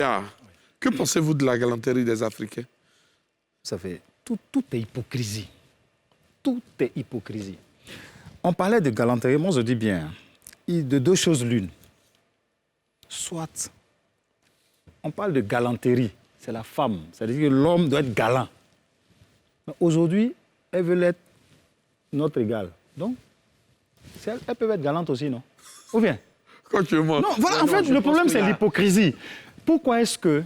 Richard, que pensez-vous de la galanterie des Africains? Ça fait tout est hypocrisie. Tout est hypocrisie. On parlait de galanterie, moi je dis bien, de deux choses l'une. Soit, on parle de galanterie, c'est la femme, c'est-à-dire que l'homme doit être galant. Aujourd'hui, elles veulent être notre égale. Donc, elles peuvent être galantes aussi, non? Ou bien? Non, voilà, en fait, le problème, c'est l'hypocrisie. Pourquoi est-ce que,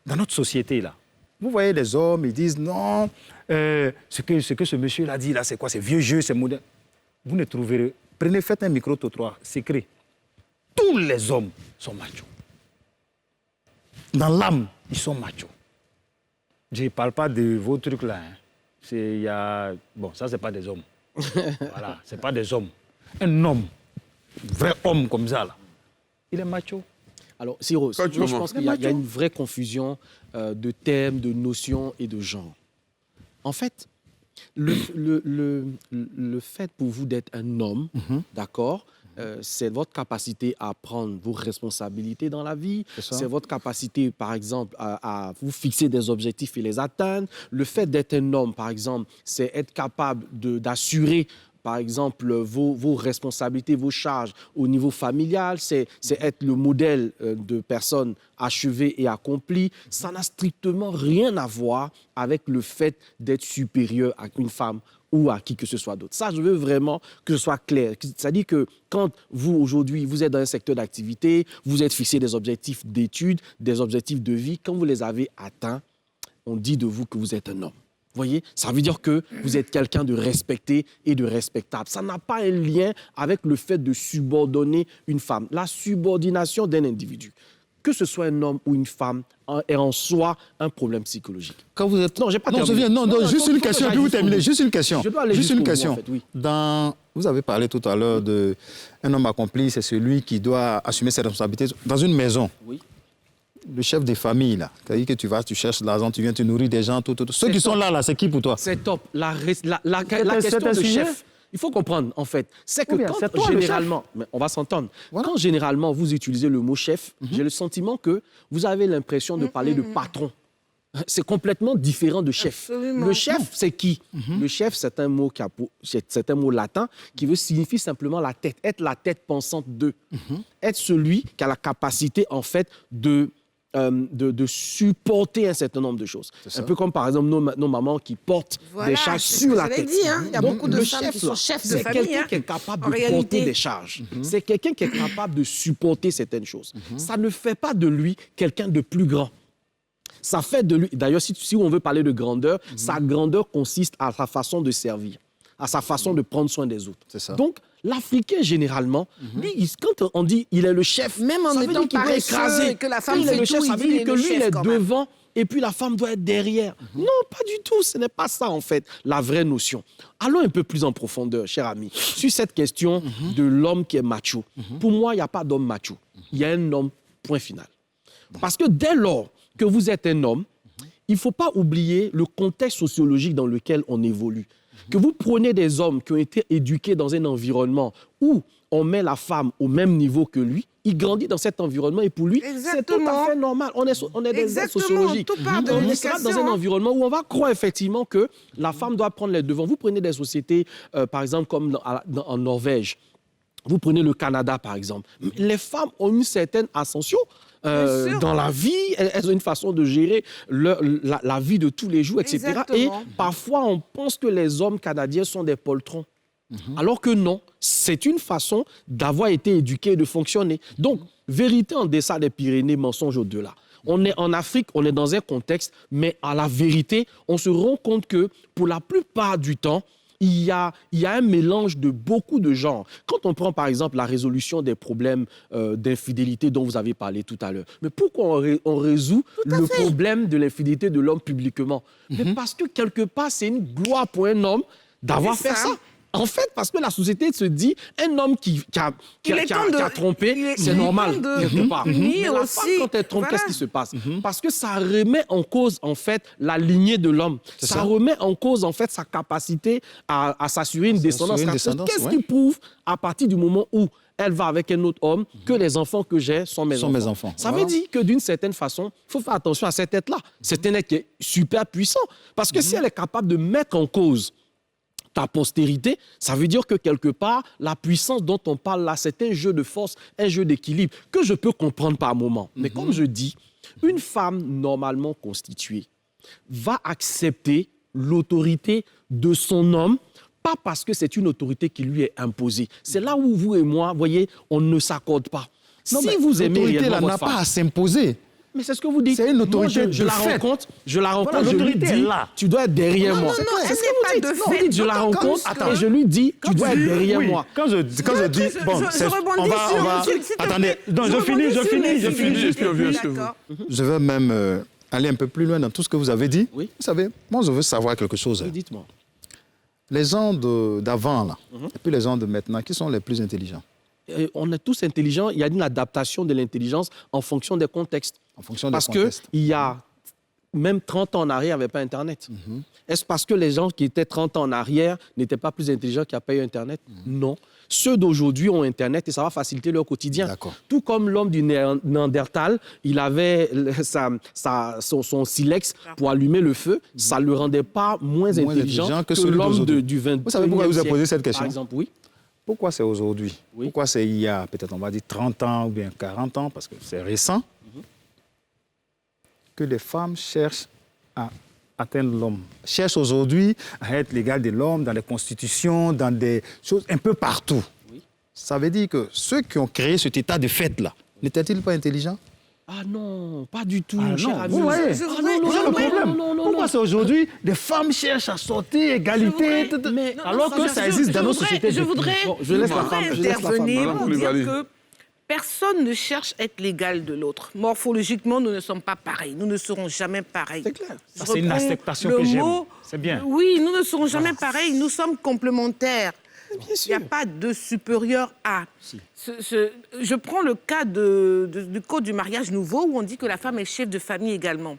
dans notre société, là, vous voyez les hommes, ils disent non, ce que ce monsieur-là dit, là, c'est quoi? C'est vieux jeu, c'est moderne. Vous ne trouverez... faites un micro-trottoir, c'est écrit. Tous les hommes sont machos. Dans l'âme, ils sont machos. Je ne parle pas de vos trucs là. Bon, ça, ce n'est pas des hommes. Voilà, ce n'est pas des hommes. Un homme, vrai homme comme ça, là, il est macho. Alors, Cyrus, moi, je pense qu'il y a une vraie confusion de thèmes, de notions et de genre. En fait, le fait pour vous d'être un homme, d'accord, c'est votre capacité à prendre vos responsabilités dans la vie, c'est votre capacité, par exemple, à vous fixer des objectifs et les atteindre. Le fait d'être un homme, par exemple, c'est être capable d'assurer par exemple, vos responsabilités, vos charges au niveau familial, c'est être le modèle de personnes achevées et accomplies. Ça n'a strictement rien à voir avec le fait d'être supérieur à une femme ou à qui que ce soit d'autre. Ça, je veux vraiment que ce soit clair. C'est-à-dire que quand vous, aujourd'hui, vous êtes dans un secteur d'activité, vous êtes fixé des objectifs d'études, des objectifs de vie, quand vous les avez atteints, on dit de vous que vous êtes un homme. Vous voyez, ça veut dire que vous êtes quelqu'un de respecté et de respectable. Ça n'a pas un lien avec le fait de subordonner une femme. La subordination d'un individu, que ce soit un homme ou une femme, est en soi un problème psychologique. Quand vous êtes... Non, j'ai pas terminé. Non, juste une question, puis vous terminez. Juste une question. Je dois aller juste une question. En fait, oui. Vous avez parlé tout à l'heure d'un homme accompli, c'est celui qui doit assumer ses responsabilités dans une maison. Oui. Le chef des familles, là, c'est-à-dire que tu cherches de l'argent, tu viens, tu nourris des gens, tout. Ceux qui sont là, c'est qui pour toi? C'est top. La question de chef, il faut comprendre, en fait, c'est que quand généralement, mais on va s'entendre, voilà. Quand généralement vous utilisez le mot chef, j'ai le sentiment que vous avez l'impression de parler de patron. C'est complètement différent de chef. Absolument. Le chef, c'est qui? Le chef, c'est un mot latin qui signifier simplement la tête, être la tête pensante d'eux. Être celui qui a la capacité, en fait, de supporter un certain nombre de choses. Un peu comme, par exemple, nos mamans qui portent des charges sur la tête. Dit, hein. Il y a beaucoup de femmes qui sont chefs de famille. C'est quelqu'un qui est capable de porter des charges. C'est quelqu'un qui est capable de supporter certaines choses. Ça ne fait pas de lui quelqu'un de plus grand. Ça fait de lui... D'ailleurs, si on veut parler de grandeur, sa grandeur consiste à sa façon de servir, à sa façon de prendre soin des autres. C'est ça. Donc, l'Africain, généralement, lui, quand on dit il est le chef, même en étant paresseux, que la femme fait tout, ça veut dire que lui, il est devant et puis la femme doit être derrière. Non, pas du tout. Ce n'est pas ça, en fait, la vraie notion. Allons un peu plus en profondeur, cher ami, sur cette question de l'homme qui est macho. Pour moi, il n'y a pas d'homme macho. Il y a un homme, point final. Parce que dès lors que vous êtes un homme, il ne faut pas oublier le contexte sociologique dans lequel on évolue. Que vous prenez des hommes qui ont été éduqués dans un environnement où on met la femme au même niveau que lui, il grandit dans cet environnement et pour lui, c'est tout à fait normal. On est des êtres sociologiques. On sera dans un environnement où on va croire effectivement que la femme doit prendre les devants. Vous prenez des sociétés, par exemple, comme en Norvège. Vous prenez le Canada, par exemple. Les femmes ont une certaine ascension dans la vie. Elles ont une façon de gérer la vie de tous les jours, etc. Exactement. Et parfois, on pense que les hommes canadiens sont des poltrons. Alors que non, c'est une façon d'avoir été éduqué et de fonctionner. Donc, vérité en deçà des Pyrénées, mensonge au-delà. On est en Afrique, on est dans un contexte, mais à la vérité, on se rend compte que pour la plupart du temps, il y a un mélange de beaucoup de genres. Quand on prend, par exemple, la résolution des problèmes d'infidélité dont vous avez parlé tout à l'heure, mais pourquoi on résout le problème de l'infidélité de l'homme publiquement? Mais parce que, quelque part, c'est une gloire pour un homme d'avoir fait ça. En fait, parce que la société se dit, un homme qui a trompé, c'est normal, quelque part. Mais la femme, quand elle trompe, qu'est-ce qui se passe? Parce que ça remet en cause, en fait, la lignée de l'homme. Ça remet en cause, en fait, sa capacité à s'assurer une descendance. Qu'est-ce qui prouve, à partir du moment où elle va avec un autre homme, que les enfants que j'ai sont mes enfants. Ça veut dire que d'une certaine façon, il faut faire attention à cet être-là. C'est un être qui est super puissant. Parce que si elle est capable de mettre en cause ta postérité, ça veut dire que quelque part, la puissance dont on parle là, c'est un jeu de force, un jeu d'équilibre que je peux comprendre par moment. Mais comme je dis, une femme normalement constituée va accepter l'autorité de son homme, pas parce que c'est une autorité qui lui est imposée. C'est là où vous et moi, voyez, on ne s'accorde pas. Non, si vous aimez l'autorité réellement là n'a votre femme, pas à s'imposer. mais c'est ce que vous dites. C'est une autorité Moi, je de la fait. rencontre, je lui l'autorité dis, est là. tu dois être derrière moi. non, C'est elle ce n'est que pas vous dites. de Vous fait. dites, je la Quand- rencontre quand- et je lui dis, tu dois être derrière Oui. moi. Quand je dis, bon, je rebondis sur- attendez, non, je finis. juste le vieux, c'est vous. D'accord. Je veux même aller un peu plus loin dans tout ce que vous avez dit. Oui. Vous savez, moi, je veux savoir quelque chose. Oui, dites-moi. Les gens d'avant, là, et puis les gens de maintenant, qui sont les plus intelligents On est tous intelligents. Il y a une adaptation de l'intelligence en fonction des contextes. en fonction Parce des contextes? qu'il y a même 30 ans en arrière, il n'y avait pas Internet. Est-ce parce que les gens qui étaient 30 ans en arrière n'étaient pas plus intelligents qu'il n'y a pas eu Internet? Non. Ceux d'aujourd'hui ont Internet et ça va faciliter leur quotidien. D'accord. Tout comme l'homme du Néandertal, il avait son silex pour allumer le feu. Ça ne le rendait pas moins intelligent que celui l'homme d'aujourd'hui. du 20e Vous savez pourquoi je vous ai siècle, posé cette question? Par exemple, oui. Pourquoi c'est aujourd'hui? Oui. Pourquoi c'est il y a peut-être, on va dire, 30 ans ou bien 40 ans, parce que c'est récent, que les femmes cherchent à atteindre l'homme. Cherchent aujourd'hui à être l'égal de l'homme dans les constitutions, dans des choses un peu partout. Oui. Ça veut dire que ceux qui ont créé cet état de fait-là, n'étaient-ils pas intelligents? Ah non, pas du tout, Ah cher non, ami. vous voyez, Je Ah voudrais- non, c'est le non, problème. non, non, Pourquoi non. c'est aujourd'hui des femmes cherchent à sortir, égalité, mais- alors que ça existe dans nos sociétés. Je voudrais Bon, je laisse la femme, je laisse la femme. intervenir Madame pour dire Koulibaly. que personne ne cherche à être l'égal de l'autre. Morphologiquement, nous ne sommes pas pareils. Nous ne serons jamais pareils. C'est clair. Je Ça, c'est une reprends acceptation le que j'aime. mot. C'est bien. Oui, nous ne serons jamais pareils. Nous sommes complémentaires. Bien Il n'y sûr. a pas de supérieur à. Je prends le cas du code du mariage nouveau où on dit que la femme est chef de famille également.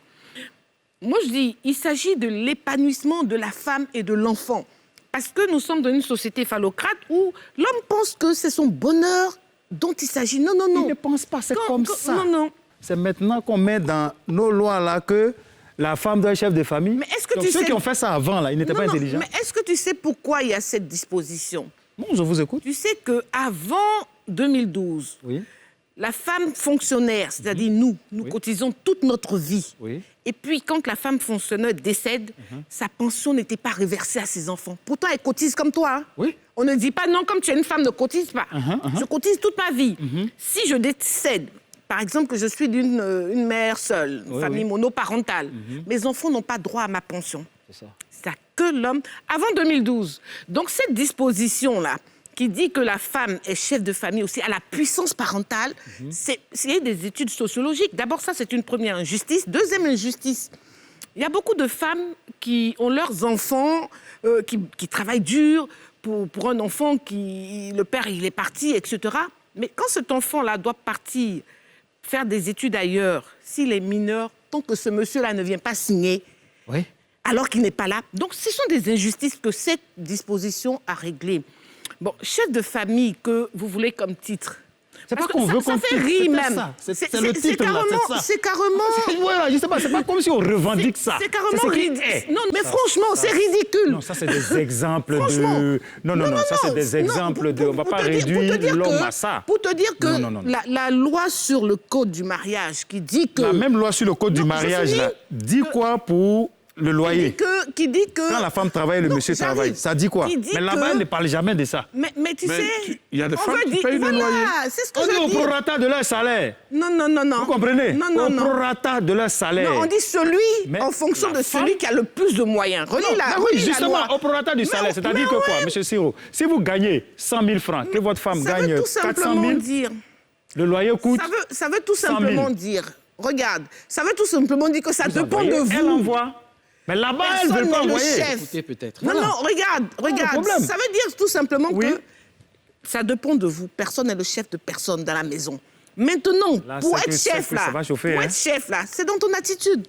Moi, je dis, il s'agit de l'épanouissement de la femme et de l'enfant. Parce que nous sommes dans une société phallocrate où l'homme pense que c'est son bonheur dont il s'agit. Non, non, non. Ils ne pensent pas, c'est comme ça. Non, non. C'est maintenant qu'on met dans nos lois là que la femme doit être chef de famille. Mais est-ce que Donc, tu ceux sais- qui ont fait ça avant, là, ils n'étaient Non, pas non, intelligents. mais est-ce que tu sais pourquoi il y a cette disposition? Bon, je vous écoute. Tu sais qu'avant 2012, Oui. la femme fonctionnaire, c'est-à-dire nous Oui. cotisons toute notre vie. Oui. Et puis, quand la femme fonctionnaire décède, sa pension n'était pas reversée à ses enfants. Pourtant, elle cotise comme toi. Hein. Oui. On ne dit pas non, comme tu es une femme, ne cotise pas. Je cotise toute ma vie. Si je décède, par exemple, que je suis une mère seule, une Oui, famille oui. monoparentale, mes enfants n'ont pas droit à ma pension. C'est ça. C'est que l'homme, avant 2012. Donc cette disposition-là, qui dit que la femme est chef de famille aussi à la puissance parentale, c'est des études sociologiques. D'abord, ça, c'est une première injustice. Deuxième injustice, il y a beaucoup de femmes qui ont leurs enfants, qui travaillent dur pour un enfant qui, le père, il est parti, etc. Mais quand cet enfant-là doit partir faire des études ailleurs, s'il est mineur, tant que ce monsieur-là ne vient pas signer, Oui. alors qu'il n'est pas là. Donc, ce sont des injustices que cette disposition a réglées. Bon, chef de famille que vous voulez comme titre. C'est pas Parce qu'on que veut ça qu'on fait titre, rire c'était même. ça. C'est le titre, là, carrément, c'est ça. c'est carrément... Voilà, je sais pas, c'est pas comme si on revendique ça. C'est carrément ce qui ridicule. est. Non, mais franchement, c'est ridicule. Non, ça c'est des exemples Franchement. de... Non, ça c'est des exemples de... On va pas réduire l'homme à ça. Pour te dire que Non. la loi sur le code du mariage qui dit que... La même loi sur le code du Non, je mariage, finis. là, dit quoi pour le loyer? qui dit que... Quand la femme travaille, le Non, monsieur j'arrive. travaille. Ça dit quoi? Qui dit Mais là-bas, que- elle ne parle jamais de ça. Mais tu Mais sais... il y a des on femmes veut qui dire- payent le voilà, loyer. c'est ce que On dit je au dis. prorata de leur salaire. Non. Vous comprenez? Non. Au prorata de leur salaire. Non, on dit celui Mais en fonction la de celui qui a le plus de moyens. Relis la, Ah relis oui, la justement, loi. au prorata du salaire. C'est-à-dire que quoi, M. Siro? Si vous gagnez 100 000 francs, que votre femme Ça gagne veut tout 400 simplement 000, dire... le loyer coûte Ça veut tout 100 000. simplement dire... Regarde, ça veut tout simplement dire que ça vous dépend envoyez, de vous. Elle envoie. Mais là-bas, elle ne Personne veut pas n'est le envoyer. chef. Écoutez, peut-être. Non, Voilà. non, regarde. problème. Ça veut dire tout simplement Oui. que ça dépend de vous. Personne n'est le chef de personne dans la maison. Maintenant, Là, pour c'est être que- chef c'est que ça là, va chauffer, pour hein. être chef là, c'est dans ton attitude.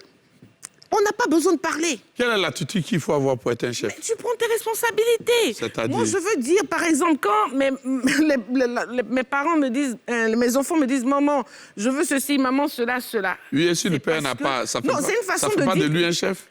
On n'a pas besoin de parler. Quelle est l'attitude qu'il faut avoir pour être un chef? Mais tu prends tes responsabilités. C'est-à-dire? Moi, je veux dire, par exemple, quand mes parents me disent, mes enfants me disent, maman, je veux ceci, maman, cela, cela. Oui, et si le C'est père parce n'a que- pas... Ça fait Non, pas, c'est une façon ça fait de pas dire- de lui un chef?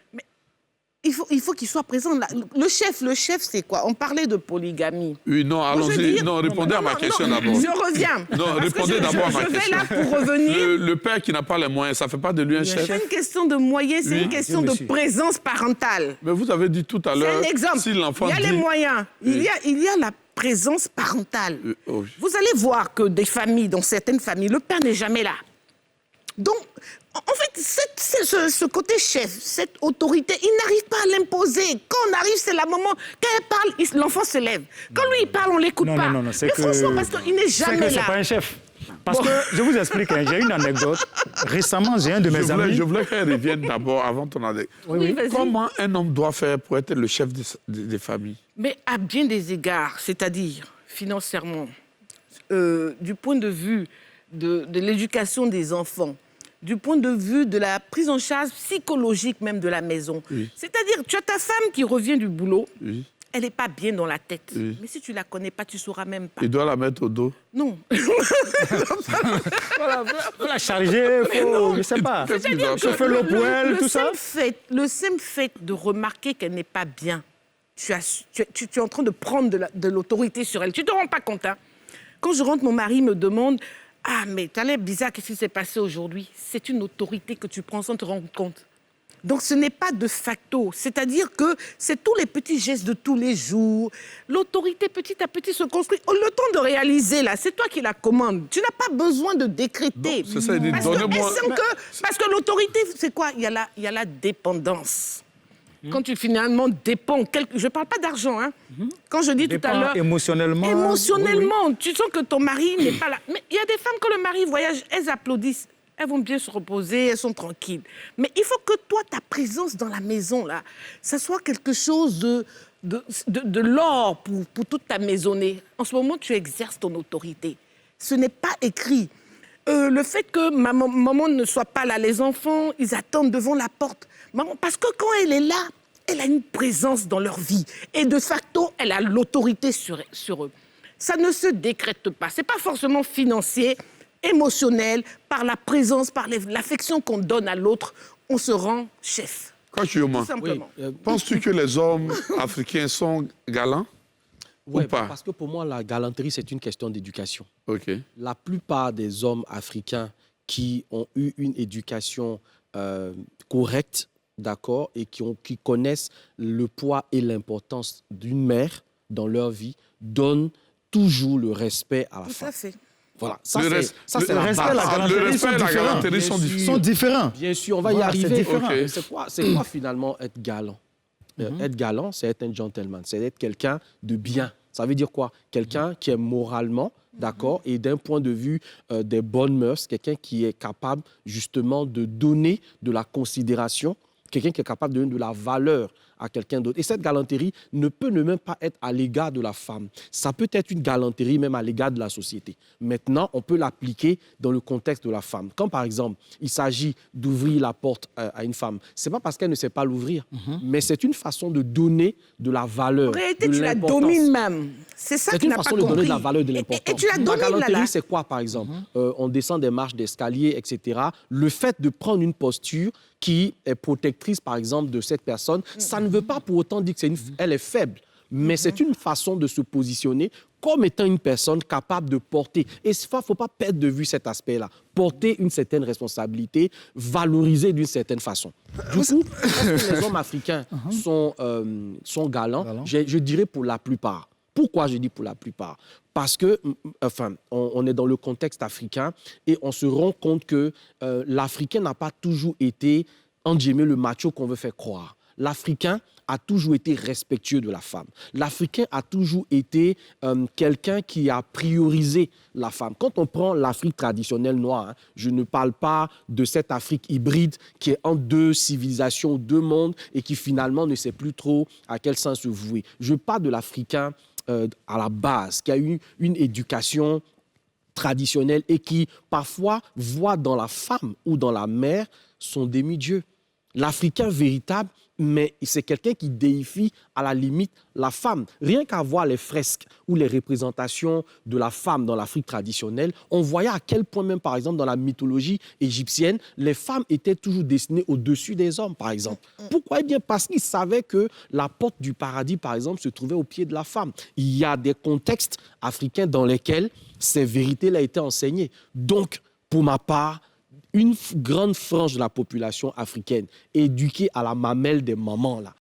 Il faut qu'il soit présent. Là. Le chef, c'est quoi? On parlait de polygamie. Oui, non, Moi, je veux allons-y. dire- Non, répondez à ma question d'abord. Je reviens. Non, Parce que répondez d'abord à ma Je vais question. là pour revenir. Le père qui n'a pas les moyens, ça ne fait pas de lui un C'est chef? pas une question de moyens, c'est Oui. une question de Monsieur. présence parentale. Mais vous avez dit tout à C'est l'heure, un exemple. si l'enfant Il y a dit... les moyens. Oui. Il y a la présence parentale. Oh. Vous allez voir que des familles, dans certaines familles, le père n'est jamais là. Donc, en fait, ce côté chef, cette autorité, il n'arrive pas à l'imposer. Quand on arrive, c'est la maman. Quand elle parle, l'enfant se lève. Quand lui, il parle, on ne l'écoute Non, pas. non, non, c'est Mais que... franchement, parce qu'il n'est C'est jamais que c'est là. pas un chef. Parce que, je vous explique, hein, j'ai une anecdote. Récemment, j'ai un de mes amis... Je voulais qu'elle revienne d'abord avant ton anecdote. Oui, vas-y. Comment un homme doit faire pour être le chef des familles? Mais à bien des égards, c'est-à-dire financièrement, du point de vue de l'éducation des enfants, du point de vue de la prise en charge psychologique même de la maison. Oui. C'est-à-dire, tu as ta femme qui revient du boulot, Oui. elle n'est pas bien dans la tête. Oui. Mais si tu ne la connais pas, tu ne sauras même pas. Il doit la mettre au dos. Non. Voilà, faut la charger, faut, je sais pas. Qu'est-ce qu'il doit Je faire? fais le poêle, tout ça. Le simple fait de remarquer qu'elle n'est pas bien, tu es en train de prendre de l'autorité sur elle. Tu ne te rends pas compte, hein? Quand je rentre, mon mari me demande « Ah, mais t'as l'air bizarre, qu'est-ce qui s'est passé aujourd'hui ?» C'est une autorité que tu prends sans te rendre compte. Donc, ce n'est pas de facto. C'est-à-dire que c'est tous les petits gestes de tous les jours. L'autorité, petit à petit, se construit. Le temps de réaliser, là, c'est toi qui la commandes. Tu n'as pas besoin de décréter. Non, c'est ça, il dit, Parce que, donnez-moi- parce que l'autorité, c'est quoi? Il y a la dépendance. Quand tu finalement dépends, je ne parle pas d'argent, hein. Quand je dis tout à Dépend l'heure... émotionnellement. Émotionnellement, tu sens que ton mari n'est pas là. Mais il y a des femmes, quand le mari voyage, elles applaudissent. Elles vont bien se reposer, elles sont tranquilles. Mais il faut que toi, ta présence dans la maison, là, ça soit quelque chose de l'or pour toute ta maisonnée. En ce moment, tu exerces ton autorité. Ce n'est pas écrit. Le fait que maman ne soit pas là, les enfants, ils attendent devant la porte. Maman, parce que quand elle est là, elle a une présence dans leur vie. Et de facto, elle a l'autorité sur eux. Ça ne se décrète pas. Ce n'est pas forcément financier, émotionnel, par la présence, par l'affection qu'on donne à l'autre, on se rend chef. Quand tu es humain, Tout simplement. penses-tu que les hommes africains sont galants? Ouais, Ou pas? parce que pour moi, la galanterie, c'est une question d'éducation. OK. La plupart des hommes africains qui ont eu une éducation correcte, d'accord, et qui connaissent le poids et l'importance d'une mère dans leur vie, donnent toujours le respect à la Tout femme. à fait. Voilà, ça Le c'est reste- ça, le c'est la respect, base. la galanterie Le respect sont et la différents. galanterie sont Bien différents. Ils sont différents. Bien sûr, on va Voilà, y c'est arriver. différent. Ok. C'est quoi finalement être galant? Être galant, c'est être un gentleman, c'est être quelqu'un de bien. Ça veut dire quoi? Quelqu'un qui est moralement, d'accord, et d'un point de vue des bonnes mœurs, quelqu'un qui est capable justement de donner de la considération, quelqu'un qui est capable de donner de la valeur à quelqu'un d'autre. Et cette galanterie ne peut ne même pas être à l'égard de la femme. Ça peut être une galanterie même à l'égard de la société. Maintenant, on peut l'appliquer dans le contexte de la femme. Quand, par exemple, il s'agit d'ouvrir la porte à une femme, ce n'est pas parce qu'elle ne sait pas l'ouvrir, mais c'est une façon de donner de la valeur, En réalité, de tu la l'importance. domines même. C'est ça C'est que tu une n'as pas façon de compris. donner de la valeur et de l'importance. Et tu la La domines, là, galanterie, là. c'est quoi, par exemple? On descend des marches d'escalier, etc. Le fait de prendre une posture qui est protectrice, par exemple, de cette personne, ça ne veut pas pour autant dire qu'elle est faible. Mais c'est une façon de se positionner comme étant une personne capable de porter. Et il ne faut pas perdre de vue cet aspect-là. Porter une certaine responsabilité, valoriser d'une certaine façon. Du coup, est-ce que les hommes africains sont galants? Je dirais pour la plupart. Pourquoi je dis pour la plupart? Parce que, enfin, on est dans le contexte africain et on se rend compte que l'Africain n'a pas toujours été, entre guillemets, le macho qu'on veut faire croire. L'Africain a toujours été respectueux de la femme. L'Africain a toujours été quelqu'un qui a priorisé la femme. Quand on prend l'Afrique traditionnelle noire, hein, je ne parle pas de cette Afrique hybride qui est entre deux civilisations, deux mondes et qui finalement ne sait plus trop à quel sens se vouer. Je parle de l'Africain à la base, qui a eu une éducation traditionnelle et qui parfois voit dans la femme ou dans la mère son demi-dieu. L'Africain véritable, mais c'est quelqu'un qui déifie à la limite la femme. Rien qu'à voir les fresques ou les représentations de la femme dans l'Afrique traditionnelle, on voyait à quel point même, par exemple, dans la mythologie égyptienne, les femmes étaient toujours destinées au-dessus des hommes, par exemple. Pourquoi? Eh bien, parce qu'ils savaient que la porte du paradis, par exemple, se trouvait au pied de la femme. Il y a des contextes africains dans lesquels ces vérités-là étaient enseignées. Donc, pour ma part, une grande frange de la population africaine éduquée à la mamelle des mamans, là,